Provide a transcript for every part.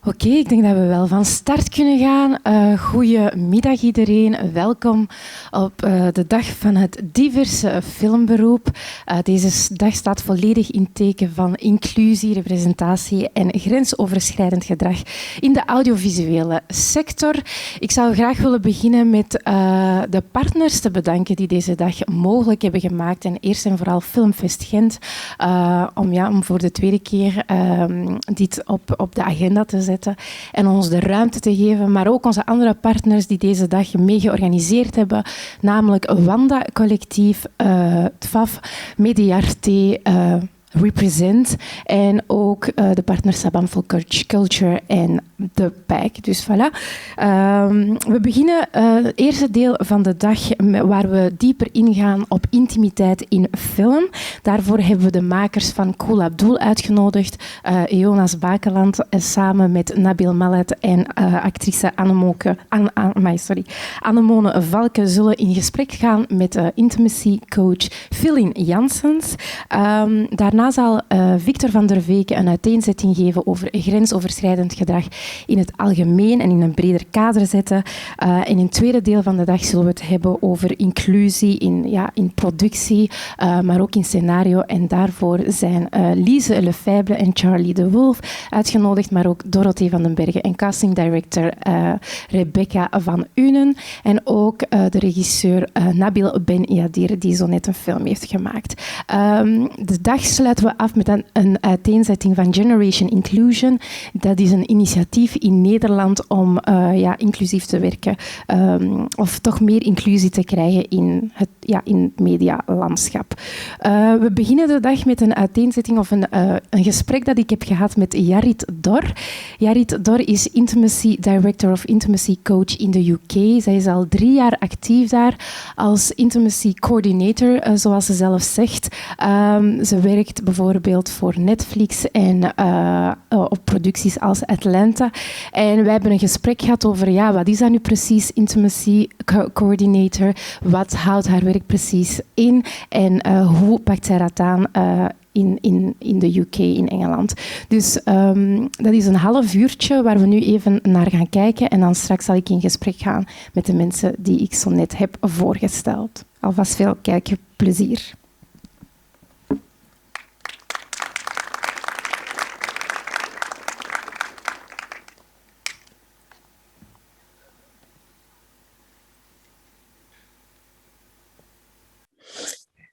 Oké, ik denk dat we wel van start kunnen gaan. Goedemiddag iedereen. Welkom op de dag van het diverse filmberoep. Deze dag staat volledig in teken van inclusie, representatie en grensoverschrijdend gedrag in de audiovisuele sector. Ik zou graag willen beginnen met de partners te bedanken die deze dag mogelijk hebben gemaakt. En eerst en vooral Filmfest Gent, om voor de tweede keer dit op de agenda te zetten. En ons de ruimte te geven, maar ook onze andere partners die deze dag mee georganiseerd hebben, namelijk Wanda Collectief, TFAF, Mediarte, Represent en ook de partners Sabam for Culture en de PAC. Dus voilà. We beginnen het eerste deel van de dag waar we dieper ingaan op intimiteit in film. Daarvoor hebben we de makers van Cool Abdul uitgenodigd, Jonas Bakeland, samen met Nabil Mallet en actrice Annemone Valke zullen in gesprek gaan met intimacy coach Philin Janssens. Daarna zal Victor van der Veken een uiteenzetting geven over grensoverschrijdend gedrag in het algemeen en in een breder kader zetten. En in het tweede deel van de dag zullen we het hebben over inclusie in productie, maar ook in scenario. En daarvoor zijn Lise Lefebvre en Charlie de Wolf uitgenodigd, maar ook Dorothee van den Bergen en casting director Rebecca van Unen. En ook de regisseur Nabil Ben Yadir, die zo net een film heeft gemaakt. De dag sluiten we af met een uiteenzetting van Generation Inclusion. Dat is een initiatief in Nederland om inclusief te werken of toch meer inclusie te krijgen in het medialandschap. We beginnen de dag met een uiteenzetting of een gesprek dat ik heb gehad met Yarit Dor. Yarit Dor is Intimacy Director of Intimacy Coach in de UK. Zij is al 3 jaar actief daar als Intimacy Coordinator, zoals ze zelf zegt. Ze werkt bijvoorbeeld voor Netflix en op producties als Atlanta. En wij hebben een gesprek gehad over wat is dat nu precies, Intimacy Coordinator? Wat houdt haar werk precies in? En hoe pakt zij dat aan in de UK, in Engeland. Dus dat is een half uurtje waar we nu even naar gaan kijken. En dan straks zal ik in gesprek gaan met de mensen die ik zo net heb voorgesteld. Alvast veel kijkplezier.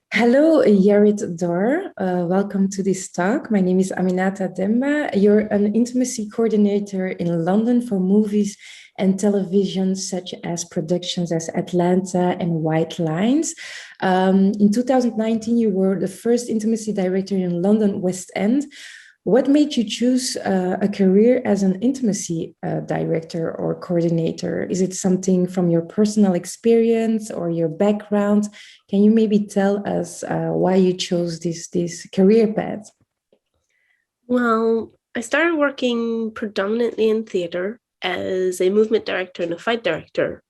Hello, Yarit Dor. Welcome to this talk. My name is Aminata Demba. You're an intimacy coordinator in London for movies and television, such as productions as Atlanta and White Lines. In 2019, you were the first intimacy director in London West End. What made you choose a career as an intimacy director or coordinator? Is it something from your personal experience or your background? Can you maybe tell us why you chose this career path? Well, I started working predominantly in theater as a movement director and a fight director.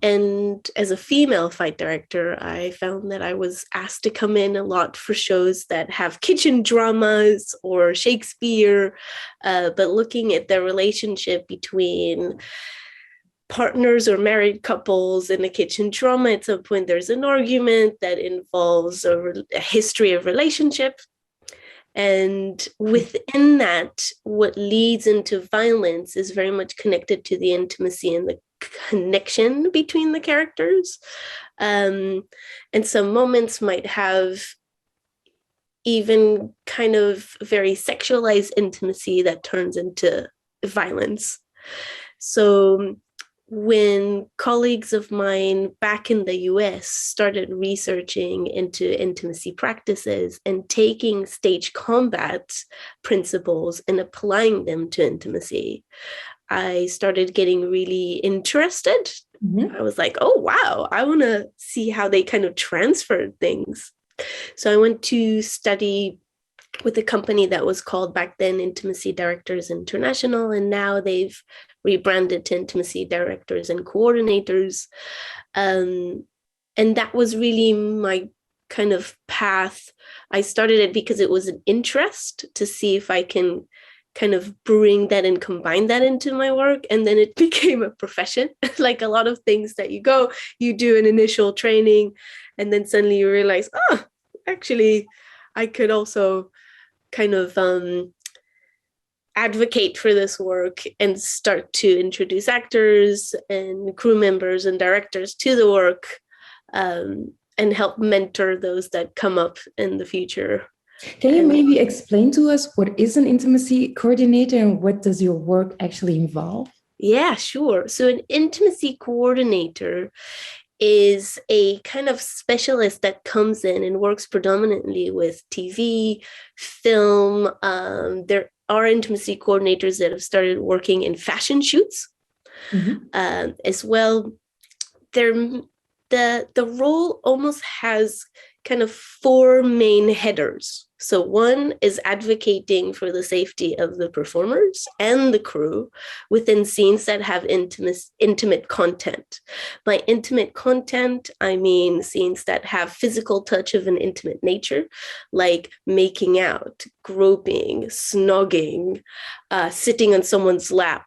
And as a female fight director, I found that I was asked to come in a lot for shows that have kitchen dramas or Shakespeare, but looking at the relationship between partners or married couples in a kitchen drama. At some point, there's an argument that involves a history of relationship. And within that, what leads into violence is very much connected to the intimacy and the connection between the characters. And some moments might have even kind of very sexualized intimacy that turns into violence. So when colleagues of mine back in the US started researching into intimacy practices and taking stage combat principles and applying them to intimacy, I started getting really interested. Mm-hmm. I was like, oh, wow, I want to see how they kind of transferred things. So I went to study with a company that was called back then Intimacy Directors International, and now they've rebranded to Intimacy Directors and Coordinators. And that was really my kind of path. I started it because it was an interest to see if I can kind of bring that and combine that into my work. And then it became a profession. Like a lot of things that you do an initial training, and then suddenly you realize, oh, actually, I could also kind of advocate for this work and start to introduce actors and crew members and directors to the work, and help mentor those that come up in the future. Can you maybe explain to us what is an intimacy coordinator and what does your work actually involve? Yeah, sure. So an intimacy coordinator is a kind of specialist that comes in and works predominantly with TV, film. There are intimacy coordinators that have started working in fashion shoots, as well. The role almost has kind of four main headers. So one is advocating for the safety of the performers and the crew within scenes that have intimate content. By intimate content, I mean scenes that have physical touch of an intimate nature, like making out, groping, snogging, sitting on someone's lap,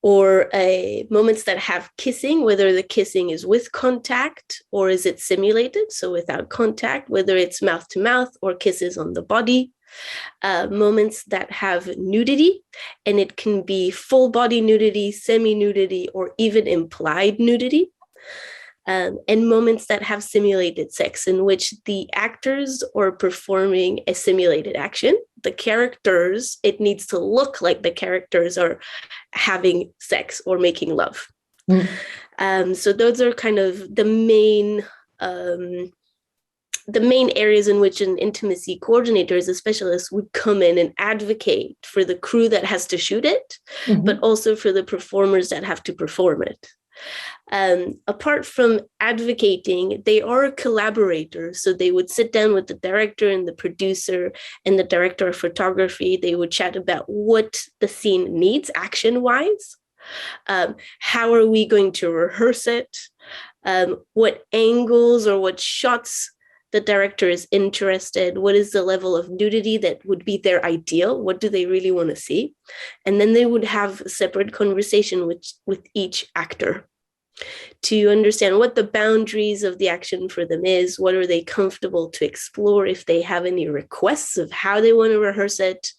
or moments that have kissing, whether the kissing is with contact or is it simulated, so without contact, whether it's mouth to mouth or kisses on the body. Moments that have nudity, and it can be full body nudity, semi-nudity, or even implied nudity. And moments that have simulated sex, in which the actors are performing a simulated action. The characters, it needs to look like the characters are having sex or making love. So those are kind of the main areas in which an intimacy coordinator as a specialist would come in and advocate for the crew that has to shoot it, but also for the performers that have to perform it. Apart from advocating, they are collaborators. So they would sit down with the director and the producer and the director of photography. They would chat about what the scene needs action-wise. How are we going to rehearse it? What angles or what shots the director is interested? What is the level of nudity that would be their ideal? What do they really want to see? And then they would have a separate conversation with each actor to understand what the boundaries of the action for them is. What are they comfortable to explore? If they have any requests of how they want to rehearse it,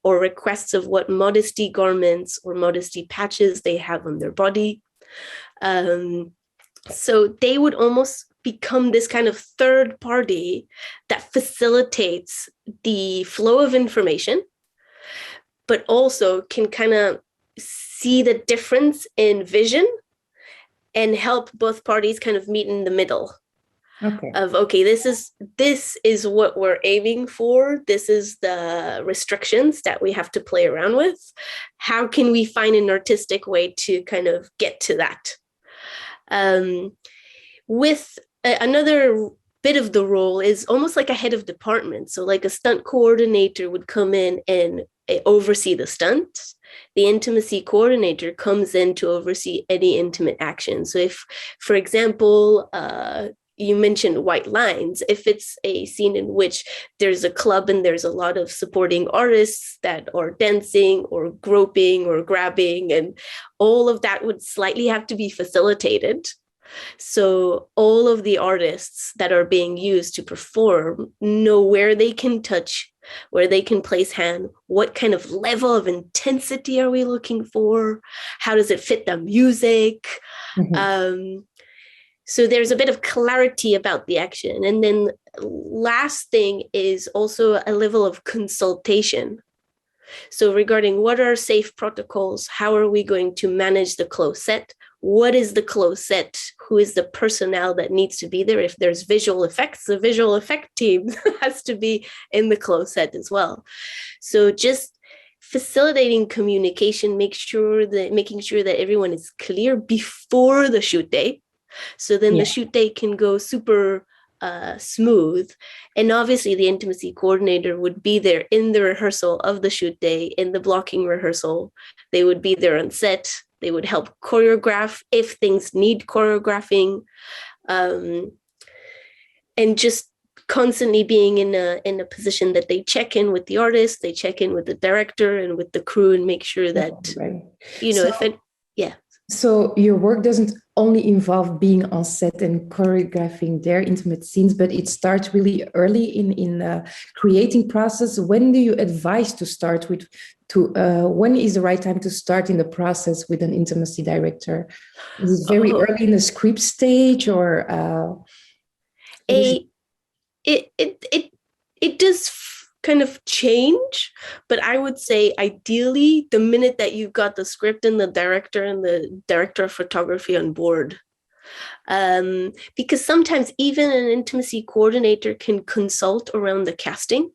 or requests of what modesty garments or modesty patches they have on their body. So they would almost become this kind of third party that facilitates the flow of information, but also can kind of see the difference in vision and help both parties kind of meet in the middle. Okay, this is what we're aiming for. This is the restrictions that we have to play around with. How can we find an artistic way to kind of get to that? With another bit of the role is almost like a head of department. So like a stunt coordinator would come in and oversee the stunts. The intimacy coordinator comes in to oversee any intimate action. So if, for example, you mentioned white lines, if it's a scene in which there's a club and there's a lot of supporting artists that are dancing or groping or grabbing, and all of that would slightly have to be facilitated. So all of the artists that are being used to perform know where they can touch, where they can place hand, what kind of level of intensity are we looking for? How does it fit the music? So there's a bit of clarity about the action. And then last thing is also a level of consultation. So regarding what are safe protocols, how are we going to manage the closed set? What is the closed set? Who is the personnel that needs to be there? If there's visual effects, the visual effect team has to be in the closed set as well. So just facilitating communication, making sure that everyone is clear before the shoot day. So then the shoot day can go super smooth. And obviously the intimacy coordinator would be there in the rehearsal of the shoot day, in the blocking rehearsal. They would be there on set. They would help choreograph if things need choreographing, and just constantly being in a position that they check in with the artist, they check in with the director and with the crew, and make sure that Right. if it, yeah. So your work doesn't only involve being on set and choreographing their intimate scenes, but it starts really early in the creating process. When do you advise to start with? When is the right time to start in the process with an intimacy director? Is it very early in the script stage, or it does kind of change, but I would say ideally the minute that you've got the script and the director of photography on board, because sometimes even an intimacy coordinator can consult around the casting.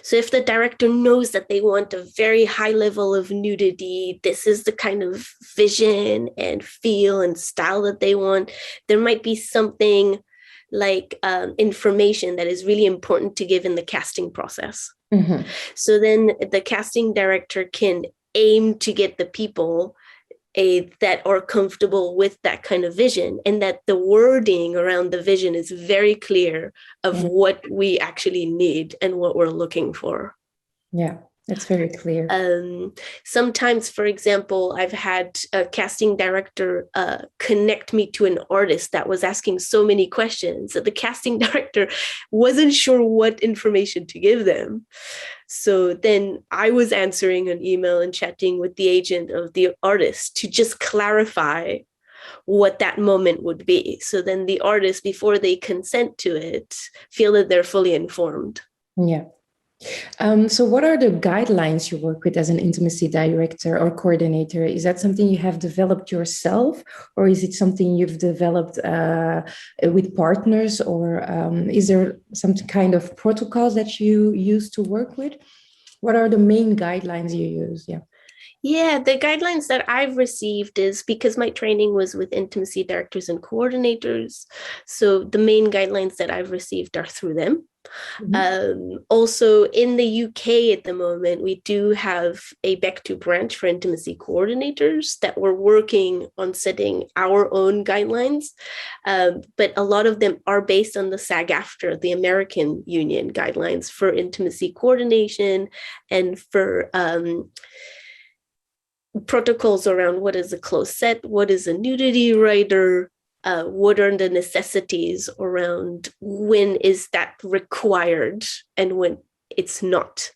So if the director knows that they want a very high level of nudity, this is the kind of vision and feel and style that they want, there might be something like information that is really important to give in the casting process. Mm-hmm. So then the casting director can aim to get the people that are comfortable with that kind of vision, and that the wording around the vision is very clear of what we actually need and what we're looking for. Yeah, that's very clear. Sometimes, for example, I've had a casting director connect me to an artist that was asking so many questions that the casting director wasn't sure what information to give them. So then I was answering an email and chatting with the agent of the artist to just clarify what that moment would be. So then the artist, before they consent to it, feel that they're fully informed. Yeah. So what are the guidelines you work with as an intimacy director or coordinator? Is that something you have developed yourself, or is it something you've developed with partners, or is there some kind of protocols that you use to work with? What are the main guidelines you use? Yeah, the guidelines that I've received is because my training was with intimacy directors and coordinators. So the main guidelines that I've received are through them. Mm-hmm. Also in the UK at the moment, we do have a BEC2 branch for intimacy coordinators that we're working on setting our own guidelines. But a lot of them are based on the SAG-AFTRA, the American Union guidelines for intimacy coordination, and for protocols around what is a closed set, what is a nudity writer, what are the necessities around when is that required and when it's not.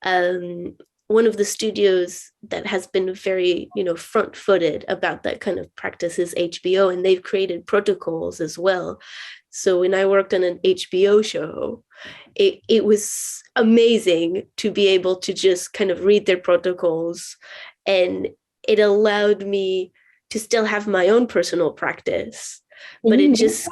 One of the studios that has been very, front-footed about that kind of practice is HBO, and they've created protocols as well. So when I worked on an HBO show, it was amazing to be able to just kind of read their protocols, and it allowed me to still have my own personal practice. But it just...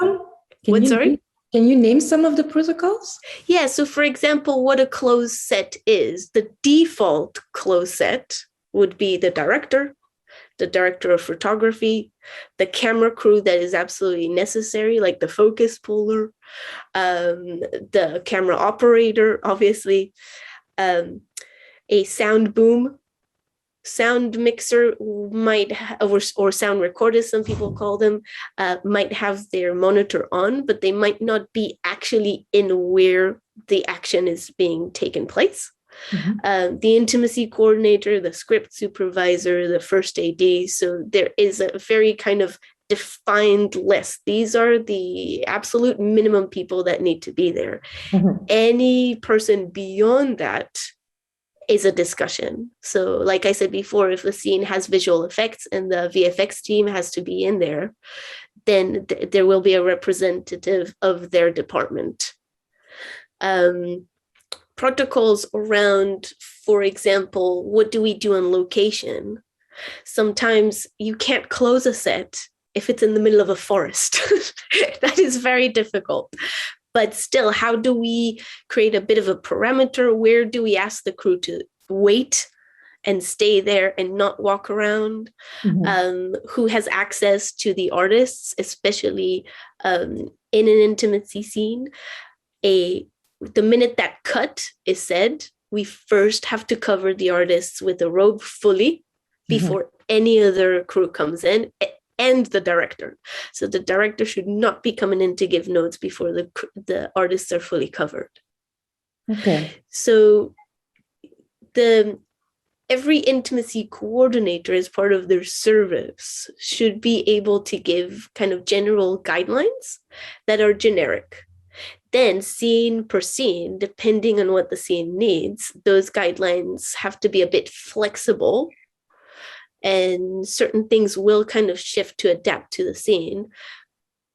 Can you name some of the protocols? Yeah, so for example, what a closed set is, the default closed set would be the director of photography, the camera crew that is absolutely necessary, like the focus puller, the camera operator, obviously, a sound boom, sound mixer might or sound recorder, some people call them, might have their monitor on, but they might not be actually in where the action is being taken place. Mm-hmm. The intimacy coordinator, the script supervisor, the first AD. So there is a very kind of defined list. These are the absolute minimum people that need to be there. Mm-hmm. Any person beyond that is a discussion. So like I said before, if the scene has visual effects and the VFX team has to be in there, then there will be a representative of their department. Protocols around, for example, what do we do on location? Sometimes you can't close a set if it's in the middle of a forest. That is very difficult. But still, how do we create a bit of a parameter? Where do we ask the crew to wait and stay there and not walk around? Mm-hmm. Who has access to the artists, especially in an intimacy scene? The minute that cut is said, we first have to cover the artists with a robe fully before any other crew comes in. and the director. So the director should not be coming in to give notes before the artists are fully covered. Okay. So every intimacy coordinator, as part of their service, should be able to give kind of general guidelines that are generic. Then scene per scene, depending on what the scene needs, those guidelines have to be a bit flexible, and certain things will kind of shift to adapt to the scene.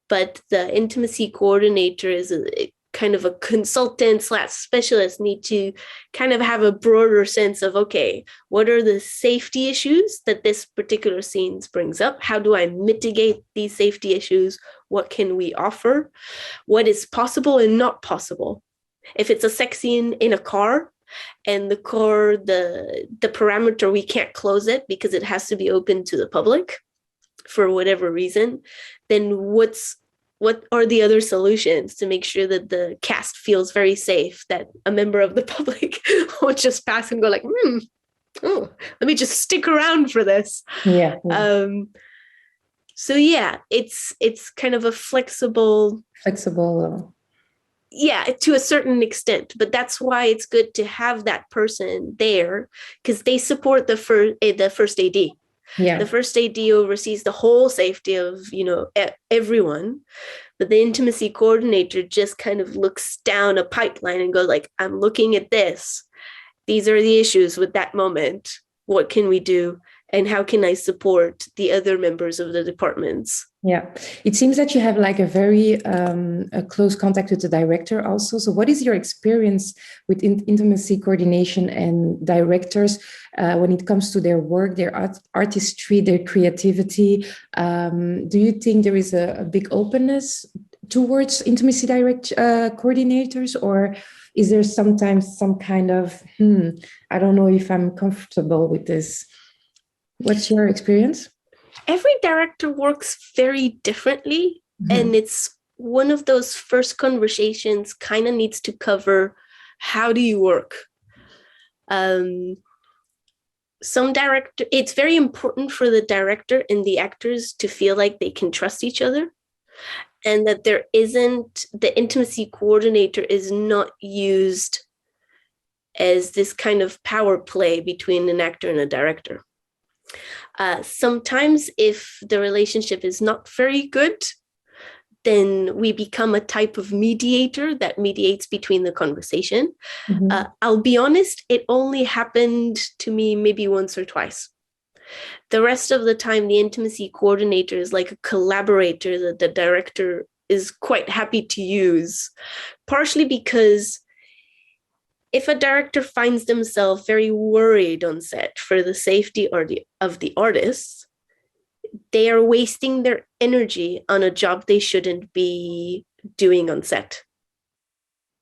But the intimacy coordinator is a kind of a consultant / specialist, need to kind of have a broader sense of, okay, what are the safety issues that this particular scene brings up? How do I mitigate these safety issues? What can we offer? What is possible and not possible? If it's a sex scene in a car, and the car, the parameter, we can't close it because it has to be open to the public for whatever reason, then what are the other solutions to make sure that the cast feels very safe, that a member of the public won't just pass and go like, let me just stick around for this. Yeah. So yeah, it's kind of a flexible. Yeah, to a certain extent, but that's why it's good to have that person there, because they support the first AD. Yeah. The first AD oversees the whole safety of, everyone, but the intimacy coordinator just kind of looks down a pipeline and goes like, I'm looking at this. These are the issues with that moment. What can we do? And how can I support the other members of the departments? Yeah, it seems that you have like a very a close contact with the director also. So what is your experience with intimacy coordination and directors when it comes to their work, their artistry, their creativity? Do you think there is a big openness towards intimacy coordinators, or is there sometimes some kind of, I don't know if I'm comfortable with this? What's your experience? Every director works very differently, and it's one of those first conversations kind of needs to cover, how do you work? It's very important for the director and the actors to feel like they can trust each other, and that the intimacy coordinator is not used as this kind of power play between an actor and a director. Sometimes if the relationship is not very good, then we become a type of mediator that mediates between the conversation. I'll be honest, it only happened to me maybe once or twice. The rest of the time, the intimacy coordinator is like a collaborator that the director is quite happy to use, partially because if a director finds themselves very worried on set for the safety of the artists, they are wasting their energy on a job they shouldn't be doing on set.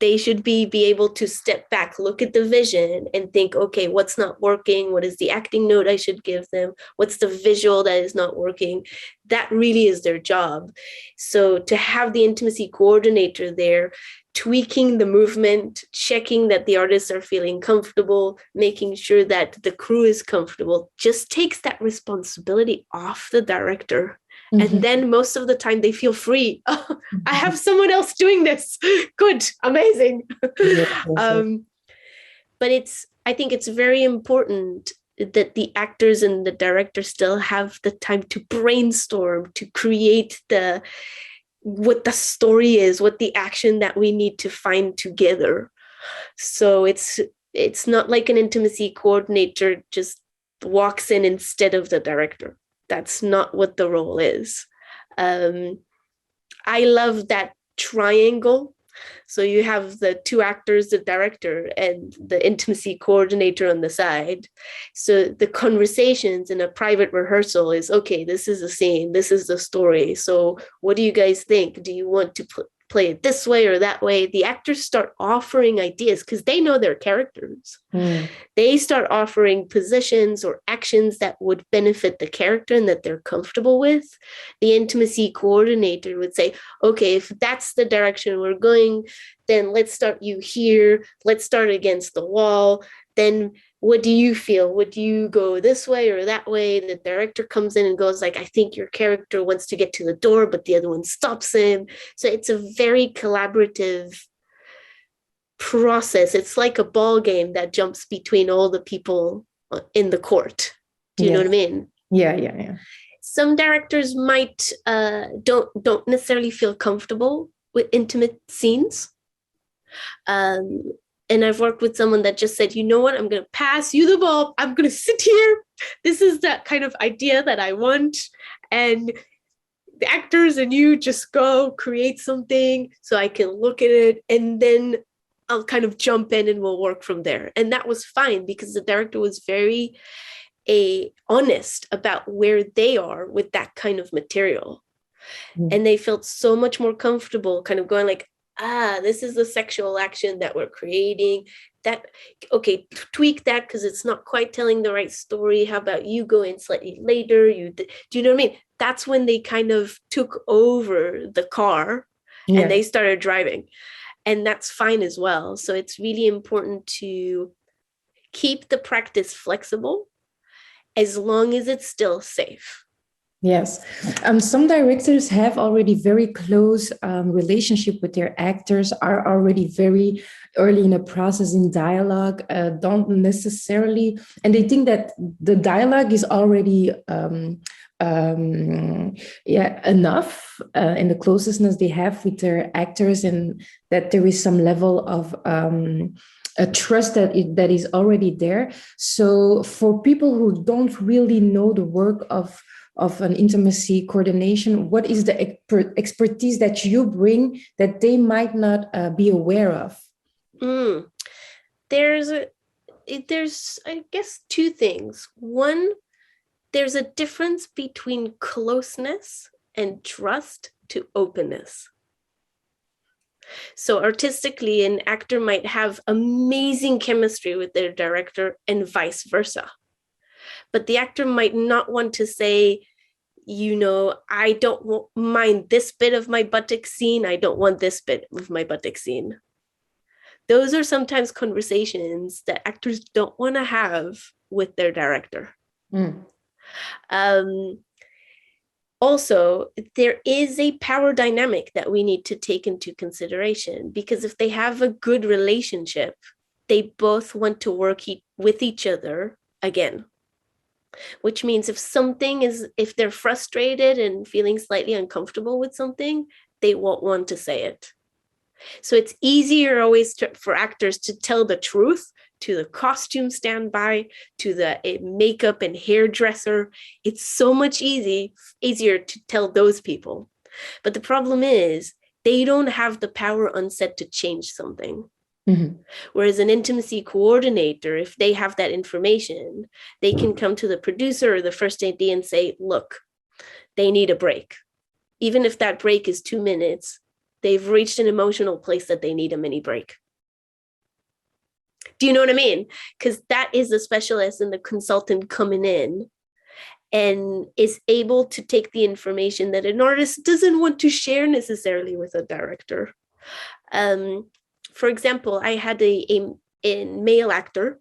They should be able to step back, look at the vision and think, okay, what's not working? What is the acting note I should give them? What's the visual that is not working? That really is their job. So to have the intimacy coordinator there, tweaking the movement, checking that the artists are feeling comfortable, making sure that the crew is comfortable, just takes that responsibility off the director. And then most of the time they feel free. Oh, I have someone else doing this. Good, amazing. But I think it's very important that the actors and the director still have the time to brainstorm, to create what the story is, what the action that we need to find together. So it's not like an intimacy coordinator just walks in instead of the director. That's not what the role is. I love that triangle. So you have the two actors, the director and the intimacy coordinator on the side. So the conversations in a private rehearsal is, okay, this is a scene, this is the story. So what do you guys think? Do you want to play it this way or that way? The actors start offering ideas because they know their characters. They start offering positions or actions that would benefit the character and that they're comfortable with. The intimacy coordinator would say, okay, if that's the direction we're going, then let's start you here. Let's start against the wall. Then what do you feel? Would you go this way or that way? The director comes in and goes like, I think your character wants to get to the door, but the other one stops him. So it's a very collaborative process. It's like a ball game that jumps between all the people in the court. Do you know what I mean? Yeah. Some directors might don't necessarily feel comfortable with intimate scenes. And I've worked with someone that just said, you know what, I'm going to pass you the ball. I'm going to sit here. This is that kind of idea that I want. And the actors and you just go create something so I can look at it. And then I'll kind of jump in and we'll work from there. And that was fine because the director was very honest about where they are with that kind of material. And they felt so much more comfortable kind of going like, this is the sexual action that we're creating. That, okay, tweak that because it's not quite telling the right story. How about you go in slightly later? Do you know what I mean? That's when they kind of took over the car and they started driving. And that's fine as well. So it's really important to keep the practice flexible as long as it's still safe. Yes. Some directors have already very close relationship with their actors, are already very early in a process in dialogue, don't necessarily, and they think that the dialogue is already enough in the closeness they have with their actors, and that there is some level of a trust that is already there. So for people who don't really know the work of an intimacy coordination, what is the expertise that you bring that they might not be aware of? There's I guess two things. One, there's a difference between closeness and trust to openness. So artistically, an actor might have amazing chemistry with their director and vice versa. But the actor might not want to say, you know, I don't mind this bit of my buttock scene. I don't want this bit of my buttock scene. Those are sometimes conversations that actors don't want to have with their director. Also, there is a power dynamic that we need to take into consideration, because if they have a good relationship, they both want to work with each other again. Which means if they're frustrated and feeling slightly uncomfortable with something, they won't want to say it. So it's easier always for actors to tell the truth to the costume standby, to the makeup and hairdresser. It's so much easier to tell those people. But the problem is they don't have the power on set to change something. Whereas an intimacy coordinator, if they have that information, they can come to the producer or the first AD and say, look, they need a break. Even if that break is 2 minutes, they've reached an emotional place that they need a mini break. Do you know what I mean? Because that is the specialist and the consultant coming in and is able to take the information that an artist doesn't want to share necessarily with a director. For example, I had a male actor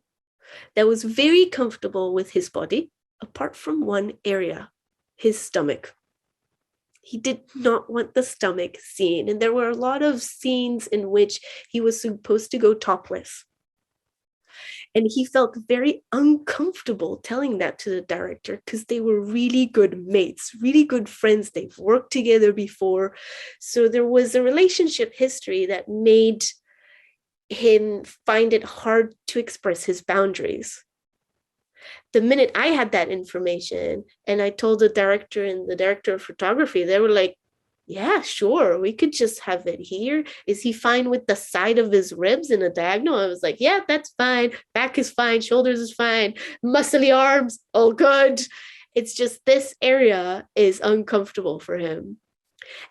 that was very comfortable with his body, apart from one area, his stomach. He did not want the stomach seen. And there were a lot of scenes in which he was supposed to go topless. And he felt very uncomfortable telling that to the director because they were really good mates, really good friends. They've worked together before. So there was a relationship history that made him find it hard to express his boundaries. The minute I had that information and I told the director and the director of photography, they were like, yeah, sure, we could just have it here. Is he fine with the side of his ribs in a diagonal? I was like, yeah, that's fine. Back is fine. Shoulders is fine. Muscly arms, all good. It's just this area is uncomfortable for him.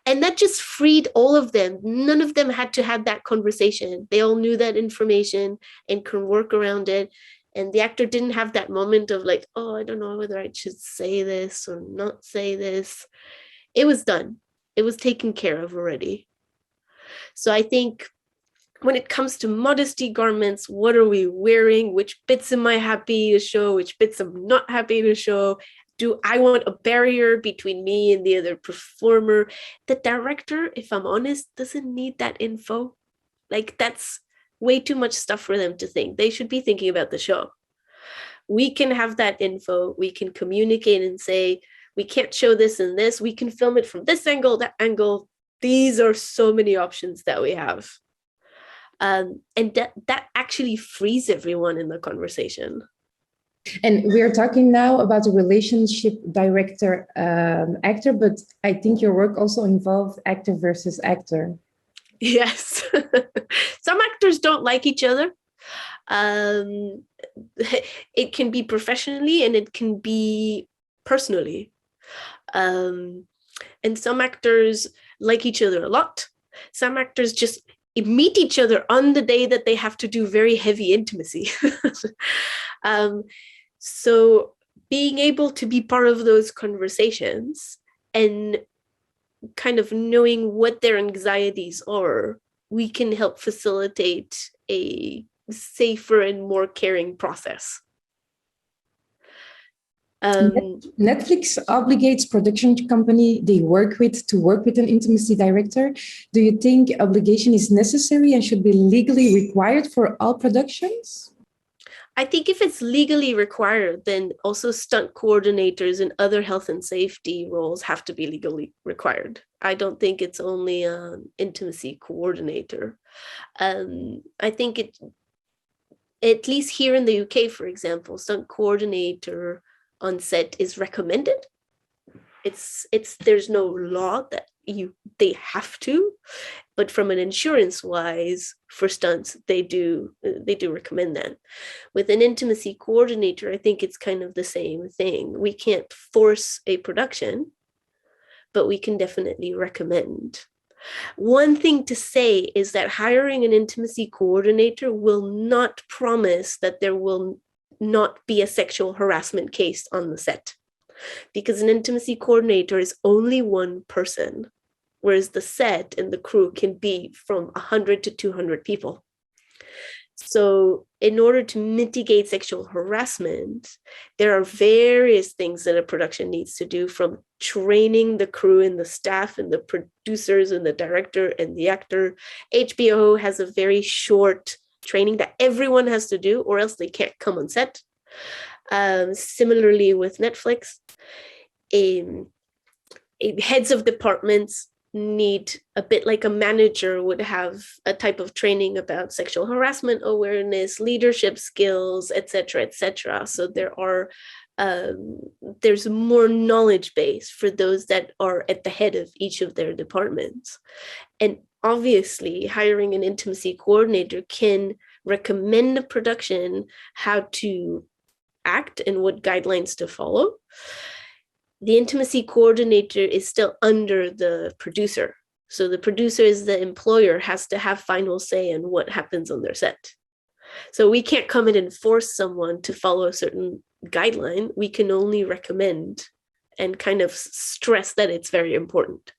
And that just freed all of them. None of them had to have that conversation. They all knew that information and could work around it. And the actor didn't have that moment of like, oh, I don't know whether I should say this or not say this. It was done. It was taken care of already. So I think when it comes to modesty garments, what are we wearing? Which bits am I happy to show? Which bits I'm not happy to show? Do I want a barrier between me and the other performer? The director, if I'm honest, doesn't need that info. Like, that's way too much stuff for them to think. They should be thinking about the show. We can have that info. We can communicate and say, we can't show this and this. We can film it from this angle, that angle. These are so many options that we have. And that actually frees everyone in the conversation. And we're talking now about the relationship director actor, but I think your work also involves actor versus actor. Yes. Some actors don't like each other. It can be professionally and it can be personally. And some actors like each other a lot. Some actors just meet each other on the day that they have to do very heavy intimacy. So being able to be part of those conversations and kind of knowing what their anxieties are, we can help facilitate a safer and more caring process. Netflix obligates production company they work with to work with an intimacy director. Do you think obligation is necessary and should be legally required for all productions? I think if it's legally required, then also stunt coordinators and other health and safety roles have to be legally required. I don't think it's only an intimacy coordinator. I think it, at least here in the UK, for example, stunt coordinator on set is recommended. It's there's no law that they have to, but from an insurance wise for stunts, they do recommend that. With an intimacy coordinator, I think it's kind of the same thing. We can't force a production, but we can definitely recommend. One thing to say is that hiring an intimacy coordinator will not promise that there will not be a sexual harassment case on the set, because an intimacy coordinator is only one person, whereas the set and the crew can be from 100 to 200 people. So in order to mitigate sexual harassment, there are various things that a production needs to do, from training the crew and the staff and the producers and the director and the actor. HBO has a very short training that everyone has to do, or else they can't come on set. Similarly with Netflix, heads of departments need, a bit like a manager would have, a type of training about sexual harassment awareness, leadership skills, etc., etc. So there's more knowledge base for those that are at the head of each of their departments. And obviously, hiring an intimacy coordinator can recommend the production how to act and what guidelines to follow. The intimacy coordinator is still under the producer. So the producer, is the employer, has to have final say in what happens on their set. So we can't come in and force someone to follow a certain guideline. We can only recommend and kind of stress that it's very important.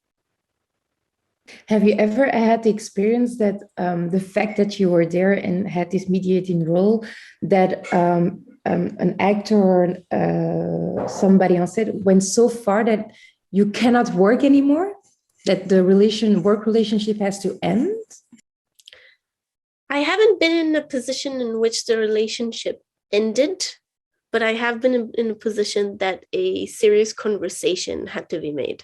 Have you ever had the experience that the fact that you were there and had this mediating role, that an actor or somebody on set went so far that you cannot work anymore, that the work relationship has to end? I haven't been in a position in which the relationship ended, but I have been in a position that a serious conversation had to be made.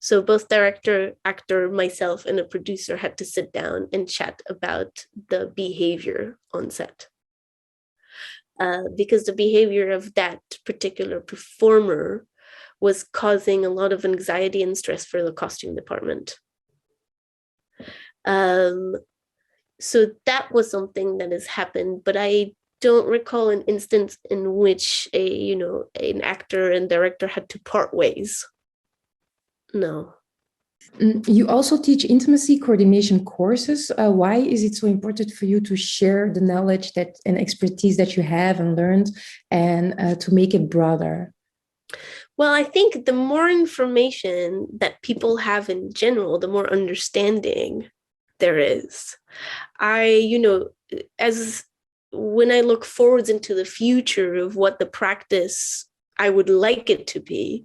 So both director, actor, myself, and a producer had to sit down and chat about the behavior on set. Because the behavior of that particular performer was causing a lot of anxiety and stress for the costume department. So that was something that has happened, but I don't recall an instance in which an actor and director had to part ways. No. You also teach intimacy coordination courses. Why is it so important for you to share the knowledge and expertise that you have and learned, and to make it broader? Well, I think the more information that people have in general, the more understanding there is. As when I look forwards into the future of what the practice I would like it to be,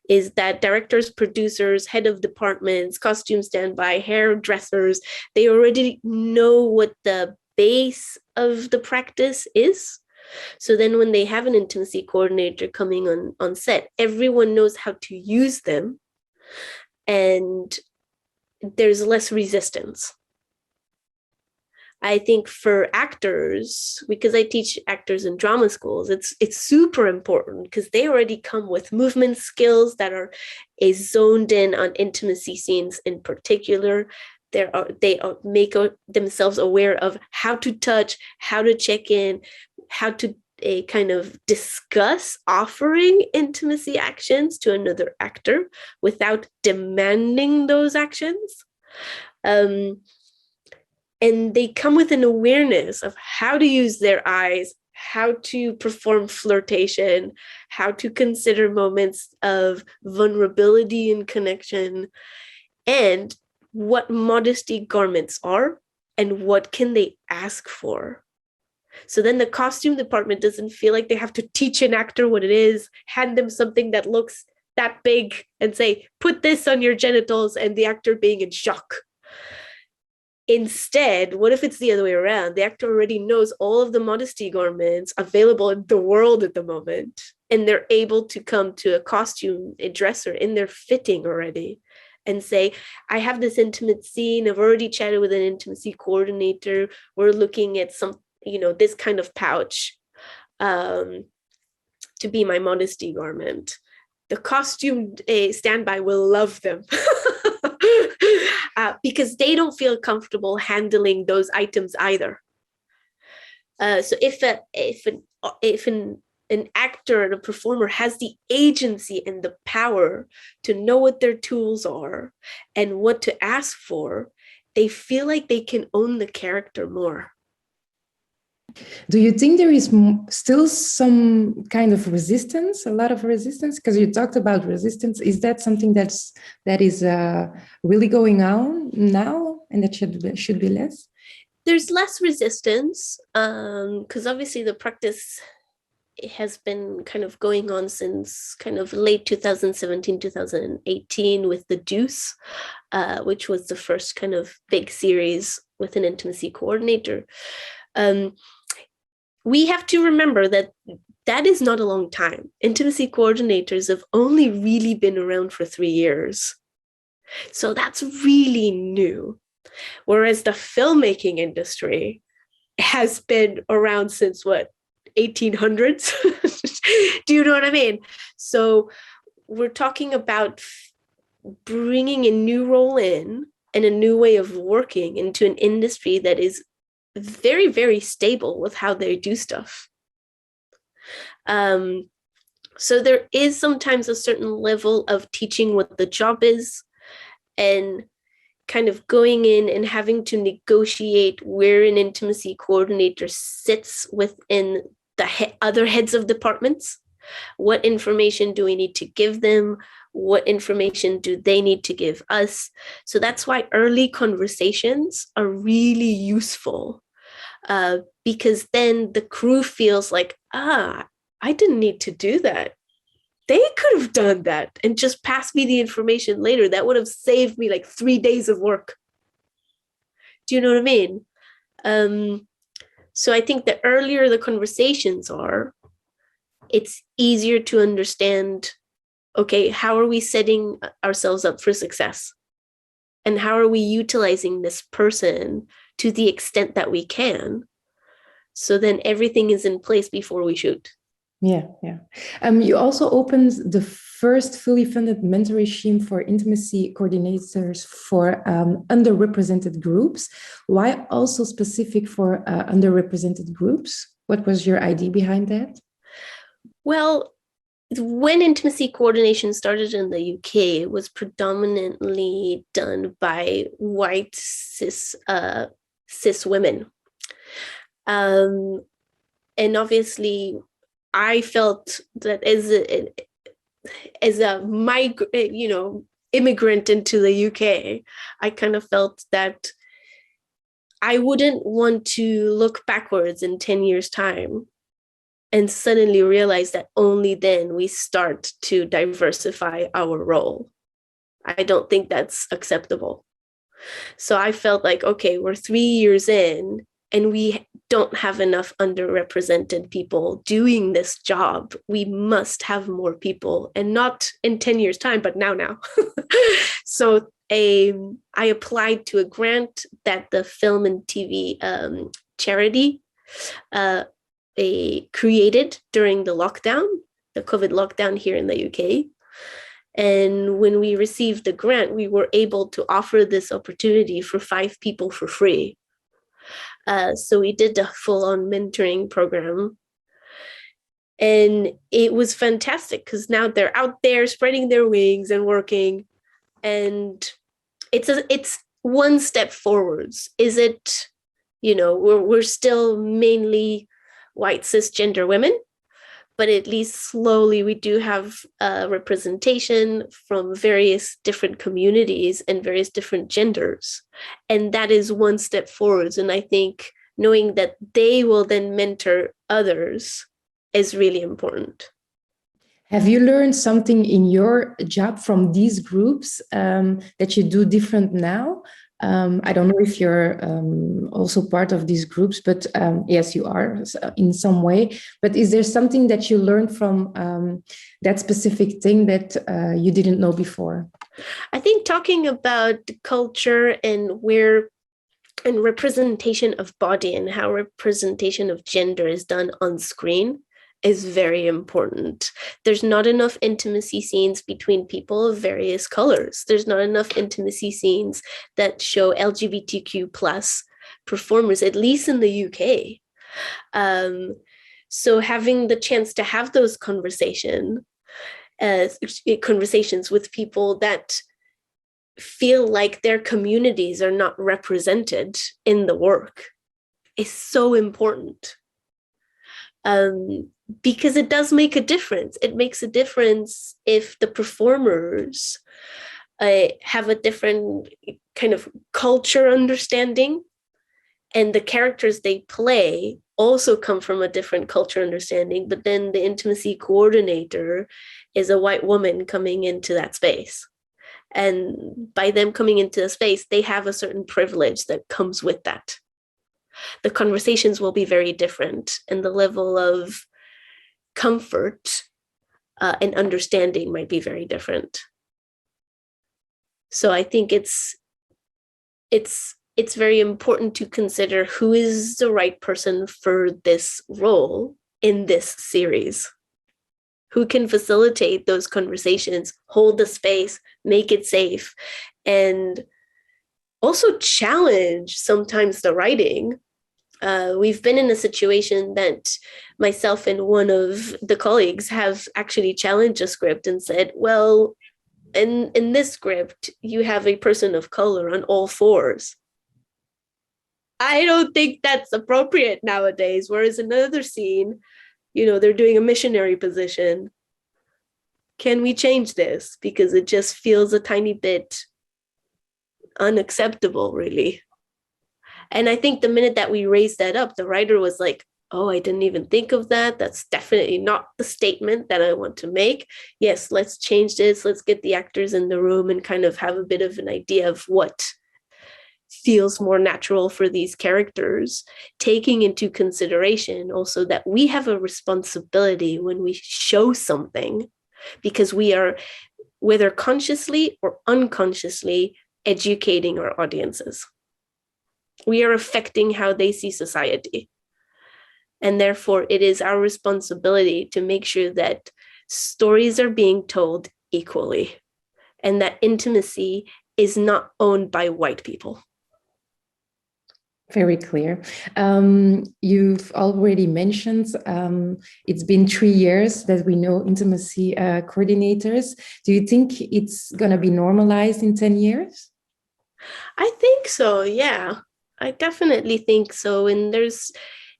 is that directors, producers, head of departments, costume standby, hairdressers, they already know what the base of the practice is. So then when they have an intimacy coordinator coming on set, everyone knows how to use them, and there's less resistance. I think for actors, because I teach actors in drama schools, it's super important because they already come with movement skills that are zoned in on intimacy scenes in particular. They make themselves aware of how to touch, how to check in, how to kind of discuss offering intimacy actions to another actor without demanding those actions. And they come with an awareness of how to use their eyes, how to perform flirtation, how to consider moments of vulnerability and connection, and what modesty garments are and what can they ask for. So then the costume department doesn't feel like they have to teach an actor what it is, hand them something that looks that big and say, put this on your genitals, and the actor being in shock. Instead, what if it's the other way around? The actor already knows all of the modesty garments available in the world at the moment, and they're able to come to a dresser in their fitting already and say, I have this intimate scene. I've already chatted with an intimacy coordinator. We're looking at this kind of pouch to be my modesty garment. The costume standby will love them. Because they don't feel comfortable handling those items either. So if an actor and a performer has the agency and the power to know what their tools are and what to ask for, they feel like they can own the character more. Do you think there is still some kind of resistance, a lot of resistance? Because you talked about resistance. Is that something that is really going on now, and that should be less? There's less resistance because obviously the practice has been kind of going on since kind of late 2017, 2018 with The Deuce, which was the first kind of big series with an intimacy coordinator. We have to remember that is not a long time. Intimacy coordinators have only really been around for 3 years. So that's really new. Whereas the filmmaking industry has been around since 1800s? Do you know what I mean? So we're talking about bringing a new role in and a new way of working into an industry that is very, very stable with how they do stuff. So there is sometimes a certain level of teaching what the job is and kind of going in and having to negotiate where an intimacy coordinator sits within the other heads of departments. What information do we need to give them? What information do they need to give us? So that's why early conversations are really useful. Because then the crew feels like, I didn't need to do that. They could have done that and just passed me the information later. That would have saved me like 3 days of work. Do you know what I mean? So I think the earlier the conversations are, it's easier to understand, okay, how are we setting ourselves up for success? And how are we utilizing this person to the extent that we can? So then everything is in place before we shoot. Yeah. You also opened the first fully funded mentor regime for intimacy coordinators for underrepresented groups. Why also specific for underrepresented groups? What was your idea behind that? Well, when intimacy coordination started in the UK, it was predominantly done by white cis women. And obviously, I felt that as a immigrant into the UK, I kind of felt that I wouldn't want to look backwards in 10 years' time and suddenly realize that only then we start to diversify our role. I don't think that's acceptable. So I felt like, okay, we're 3 years in and we don't have enough underrepresented people doing this job. We must have more people, and not in 10 years' time, but now. So I applied to a grant that the film and TV charity created during the lockdown, the COVID lockdown here in the UK. And when we received the grant, we were able to offer this opportunity for 5 people for free. So we did a full-on mentoring program. And it was fantastic because now they're out there spreading their wings and working. And it's one step forwards. Is it, we're still mainly white cisgender women, but at least slowly we do have representation from various different communities and various different genders. And that is one step forwards. And I think knowing that they will then mentor others is really important. Have you learned something in your job from these groups that you do different now? I don't know if you're also part of these groups, but yes, you are in some way. But is there something that you learned from that specific thing that you didn't know before? I think talking about culture and representation of body and how representation of gender is done on screen is very important. There's not enough intimacy scenes between people of various colors. There's not enough intimacy scenes that show LGBTQ plus performers, at least in the UK. So having the chance to have those conversations with people that feel like their communities are not represented in the work is so important. Because it does make a difference. It makes a difference if the performers have a different kind of culture understanding, and the characters they play also come from a different culture understanding, but then the intimacy coordinator is a white woman coming into that space. And by them coming into the space, they have a certain privilege that comes with that. The conversations will be very different, and the level of comfort and understanding might be very different. So I think it's very important to consider who is the right person for this role in this series. Who can facilitate those conversations, hold the space, make it safe, and also challenge sometimes the writing. We've been in a situation that myself and one of the colleagues have actually challenged a script and said, well, in this script, you have a person of color on all fours. I don't think that's appropriate nowadays. Whereas in another scene, they're doing a missionary position. Can we change this? Because it just feels a tiny bit unacceptable, really. And I think the minute that we raised that up, the writer was like, oh, I didn't even think of that. That's definitely not the statement that I want to make. Yes, let's change this. Let's get the actors in the room and kind of have a bit of an idea of what feels more natural for these characters, taking into consideration also that we have a responsibility when we show something, because we are, whether consciously or unconsciously, educating our audiences. We are affecting how they see society. And therefore, it is our responsibility to make sure that stories are being told equally and that intimacy is not owned by white people. Very clear. You've already mentioned it's been 3 years that we know intimacy coordinators. Do you think it's going to be normalized in 10 years? I think so, yeah. I definitely think so. And there's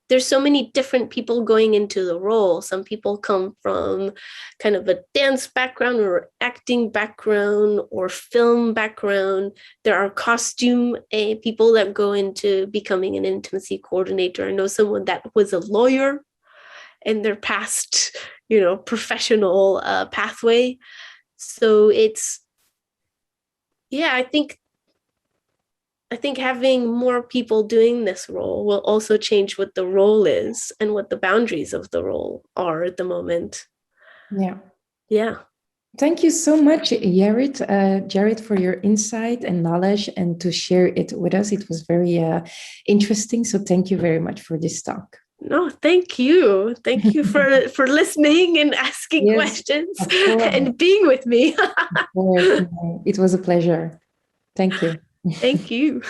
there's so many different people going into the role. Some people come from kind of a dance background or acting background or film background. There are costume people that go into becoming an intimacy coordinator. I know someone that was a lawyer in their past, professional pathway. So it's, yeah, I think having more people doing this role will also change what the role is and what the boundaries of the role are at the moment. Yeah. Yeah. Thank you so much, Jared, for your insight and knowledge and to share it with us. It was very interesting. So thank you very much for this talk. No, thank you. Thank you for listening and asking questions and being with me. Of course. It was a pleasure. Thank you. Thank you.